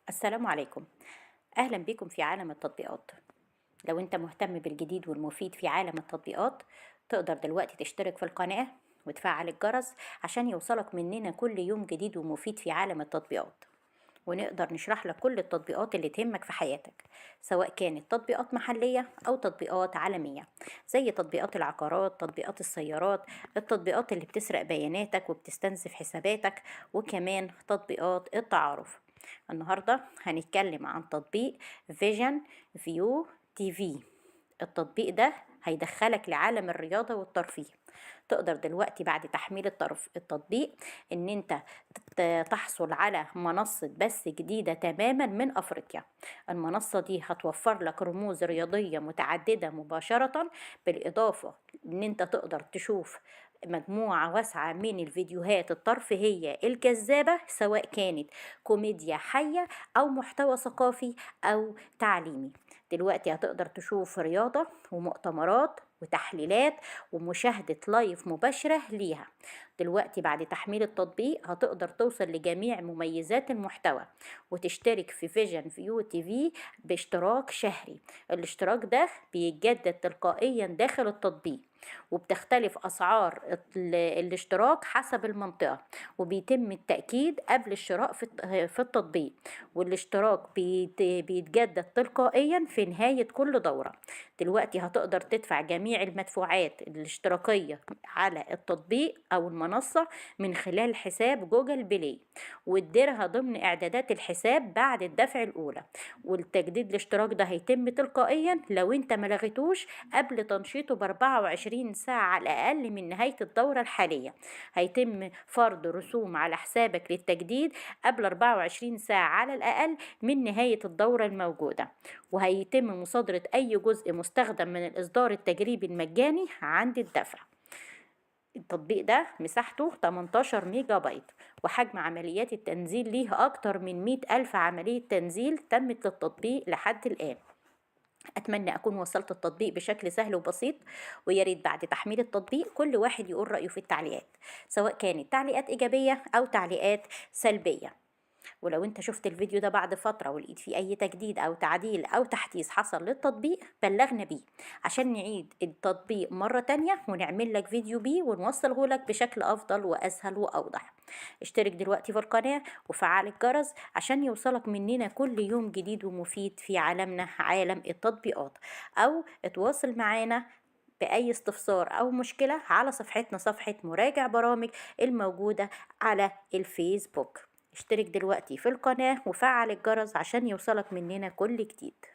السلام عليكم. أهلا بكم في عالم التطبيقات. لو أنت مهتم بالجديد والمفيد في عالم التطبيقات، تقدر دلوقتي تشترك في القناة وتفعل الجرس عشان يوصلك مننا كل يوم جديد ومفيد في عالم التطبيقات، ونقدر نشرح لك كل التطبيقات اللي تهمك في حياتك، سواء كانت تطبيقات محلية أو تطبيقات عالمية، زي تطبيقات العقارات، تطبيقات السيارات، التطبيقات اللي بتسرق بياناتك وبتستنزف حساباتك، وكمان تطبيقات التعارف. النهاردة هنتكلم عن تطبيق فيجن فيو تي في. التطبيق ده هيدخلك لعالم الرياضة والترفيه. تقدر دلوقتي بعد تحميل التطبيق ان انت تحصل على منصة بث جديدة تماما من افريقيا. المنصة دي هتوفر لك رموز رياضية متعددة مباشرة، بالاضافة ان انت تقدر تشوف مجموعة واسعة من الفيديوهات الترفيهية الجذابة، سواء كانت كوميديا حية أو محتوى ثقافي أو تعليمي. دلوقتي هتقدر تشوف رياضة ومؤتمرات وتحليلات ومشاهدة لايف مباشرة ليها. دلوقتي بعد تحميل التطبيق هتقدر توصل لجميع مميزات المحتوى وتشترك في فيجن فيو تي في باشتراك شهري. الاشتراك ده بيتجدد تلقائيا داخل التطبيق، وبتختلف أسعار الاشتراك حسب المنطقة، وبيتم التأكيد قبل الشراء في التطبيق، والاشتراك بيتجدد تلقائيا في نهاية كل دورة. دلوقتي هتقدر تدفع جميع المدفوعات الاشتراكية على التطبيق أو المنصة من خلال حساب جوجل بلاي، وتديرها ضمن إعدادات الحساب بعد الدفع الأولى. والتجديد الاشتراك ده هيتم تلقائيا لو انت ملغتوش قبل تنشيطه ب24 ساعة على الأقل من نهاية الدورة الحالية. هيتم فرض رسوم على حسابك للتجديد قبل 24 ساعة على الأقل من نهاية الدورة الموجودة، وهيتم مصادرة أي جزء مستخدم من الإصدار التجريبي المجاني عند الدفع. التطبيق ده مساحته 18 ميجا بايت، وحجم عمليات التنزيل ليه أكتر من 100 ألف عملية تنزيل تمت للتطبيق لحد الآن. أتمنى أكون وصلت التطبيق بشكل سهل وبسيط، وياريت بعد تحميل التطبيق كل واحد يقول رأيه في التعليقات، سواء كانت تعليقات إيجابية أو تعليقات سلبية. ولو انت شفت الفيديو ده بعد فترة ولقيت فيه اي تجديد او تعديل او تحديث حصل للتطبيق، بلغنا بيه عشان نعيد التطبيق مرة تانية ونعمل لك فيديو بيه ونوصله لك بشكل افضل واسهل واوضح. اشترك دلوقتي في القناة وفعل الجرس عشان يوصلك مننا كل يوم جديد ومفيد في عالمنا، عالم التطبيقات. او اتواصل معانا بأي استفسار أو مشكلة على صفحتنا، صفحة مراجع برامج الموجودة على الفيسبوك. اشترك دلوقتي في القناة وفعل الجرس عشان يوصلك مننا كل جديد.